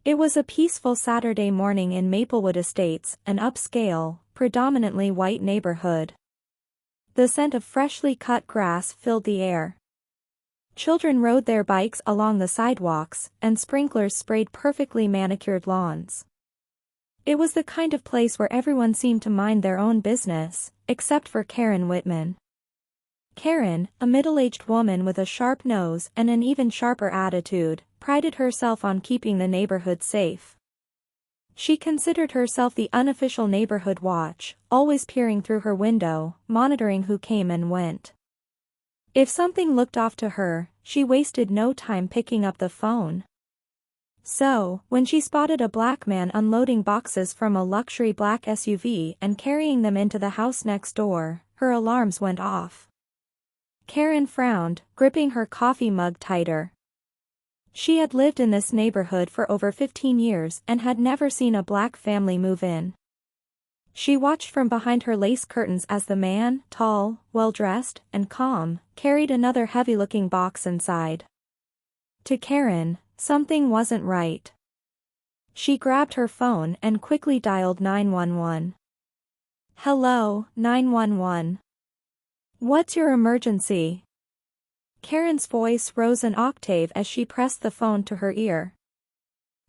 It was a peaceful Saturday morning in Maplewood Estates, an upscale, predominantly white neighborhood. The scent of freshly cut grass filled the air. Children rode their bikes along the sidewalks, and sprinklers sprayed perfectly manicured lawns. It was the kind of place where everyone seemed to mind their own business, except for Karen Whitman. Karen, a middle-aged woman with a sharp nose and an even sharper attitude, prided herself on keeping the neighborhood safe. She considered herself the unofficial neighborhood watch, always peering through her window, monitoring who came and went. If something looked off to her, she wasted no time picking up the phone. So, when she spotted a black man unloading boxes from a luxury black SUV and carrying them into the house next door, her alarms went off. Karen frowned, gripping her coffee mug tighter. She had lived in this neighborhood for over 15 years and had never seen a black family move in. She watched from behind her lace curtains as the man, tall, well-dressed, and calm, carried another heavy-looking box inside. To Karen, something wasn't right. She grabbed her phone and quickly dialed 911. "Hello, 911. What's your emergency?" Karen's voice rose an octave as she pressed the phone to her ear.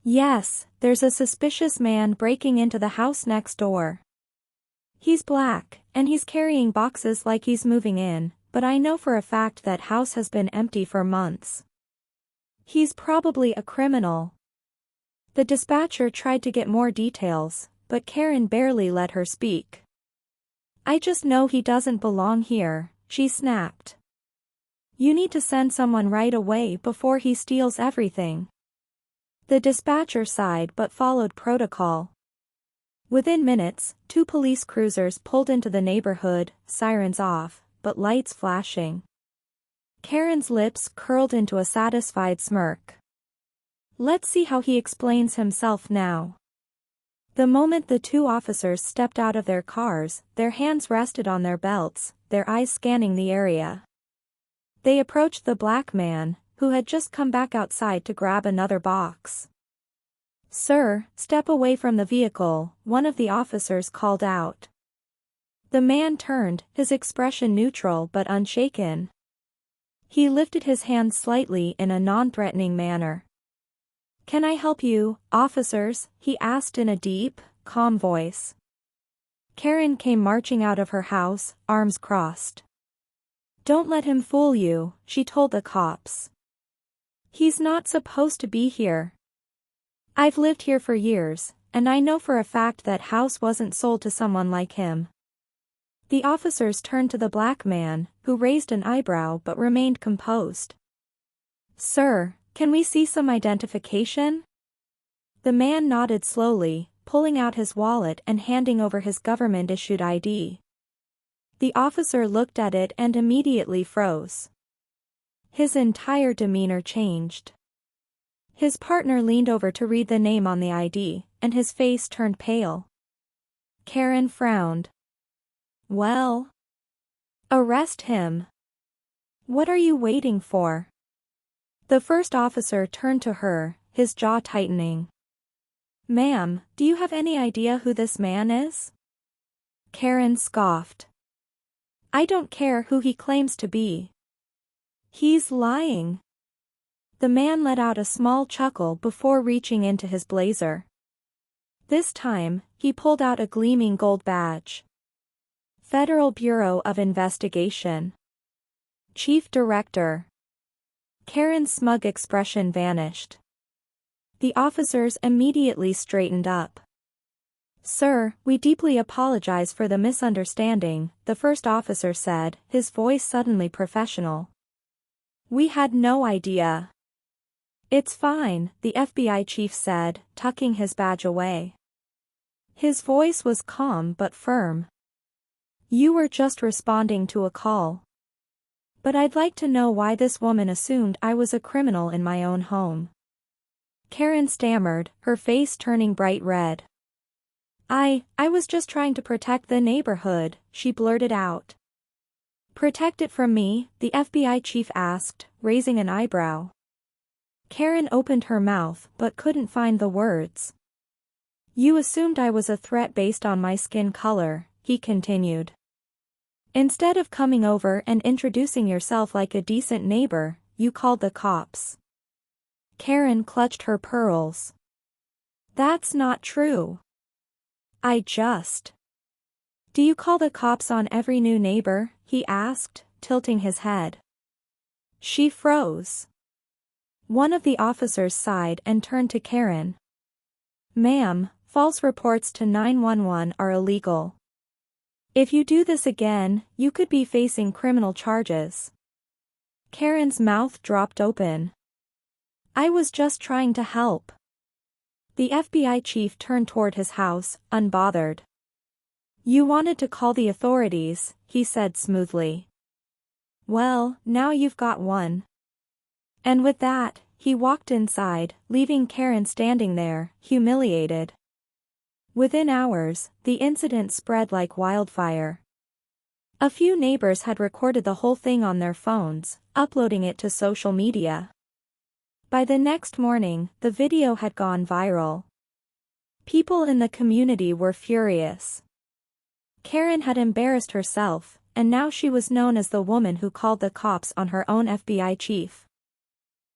"Yes, there's a suspicious man breaking into the house next door. He's black, and he's carrying boxes like he's moving in, but I know for a fact that house has been empty for months. He's probably a criminal." The dispatcher tried to get more details, but Karen barely let her speak. "I just know he doesn't belong here," she snapped. "You need to send someone right away before he steals everything." The dispatcher sighed but followed protocol. Within minutes, 2 police cruisers pulled into the neighborhood, sirens off, but lights flashing. Karen's lips curled into a satisfied smirk. Let's see how he explains himself now. The moment the 2 officers stepped out of their cars, their hands rested on their belts, their eyes scanning the area. They approached the black man, who had just come back outside to grab another box. "Sir, step away from the vehicle," one of the officers called out. The man turned, his expression neutral but unshaken. He lifted his hand slightly in a non-threatening manner. "Can I help you, officers?" he asked in a deep, calm voice. Karen came marching out of her house, arms crossed. "Don't let him fool you," she told the cops. "He's not supposed to be here. I've lived here for years, and I know for a fact that house wasn't sold to someone like him." The officers turned to the black man, who raised an eyebrow but remained composed. "Sir, can we see some identification?" The man nodded slowly, pulling out his wallet and handing over his government-issued ID. The officer looked at it and immediately froze. His entire demeanor changed. His partner leaned over to read the name on the ID, and his face turned pale. Karen frowned. "Well, arrest him. What are you waiting for?" The first officer turned to her, his jaw tightening. "Ma'am, do you have any idea who this man is?" Karen scoffed. "I don't care who he claims to be. He's lying." The man let out a small chuckle before reaching into his blazer. This time, he pulled out a gleaming gold badge. Federal Bureau of Investigation. Chief Director. Karen's smug expression vanished. The officers immediately straightened up. "Sir, we deeply apologize for the misunderstanding," the first officer said, his voice suddenly professional. "We had no idea." "It's fine," the FBI chief said, tucking his badge away. His voice was calm but firm. "You were just responding to a call. But I'd like to know why this woman assumed I was a criminal in my own home." Karen stammered, her face turning bright red. I was just trying to protect the neighborhood," she blurted out. "Protect it from me?" the FBI chief asked, raising an eyebrow. Karen opened her mouth but couldn't find the words. You assumed I was a threat based on my skin color, he continued. Instead of coming over and introducing yourself like a decent neighbor, you called the cops. Karen clutched her pearls. That's not true. Do you call the cops on every new neighbor? He asked, tilting his head. She froze. One of the officers sighed and turned to Karen. Ma'am, false reports to 911 are illegal. If you do this again, you could be facing criminal charges. Karen's mouth dropped open. I was just trying to help. The FBI chief turned toward his house, unbothered. You wanted to call the authorities, he said smoothly. Well, now you've got one. And with that, he walked inside, leaving Karen standing there, humiliated. Within hours, the incident spread like wildfire. A few neighbors had recorded the whole thing on their phones, uploading it to social media. By the next morning, the video had gone viral. People in the community were furious. Karen had embarrassed herself, and now she was known as the woman who called the cops on her own FBI chief.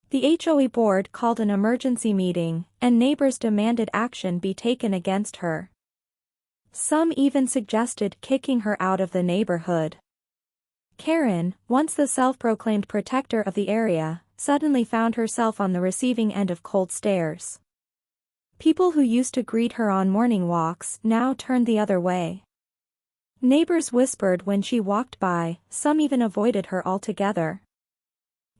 The HOA board called an emergency meeting, and neighbors demanded action be taken against her. Some even suggested kicking her out of the neighborhood. Karen, once the self-proclaimed protector of the area, suddenly found herself on the receiving end of cold stares. People who used to greet her on morning walks now turned the other way. Neighbors whispered when she walked by, some even avoided her altogether.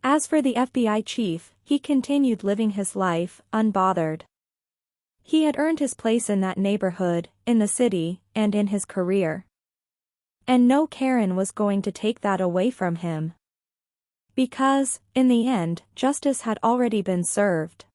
As for the FBI chief, he continued living his life, unbothered. He had earned his place in that neighborhood, in the city, and in his career. And no Karen was going to take that away from him. Because, in the end, justice had already been served.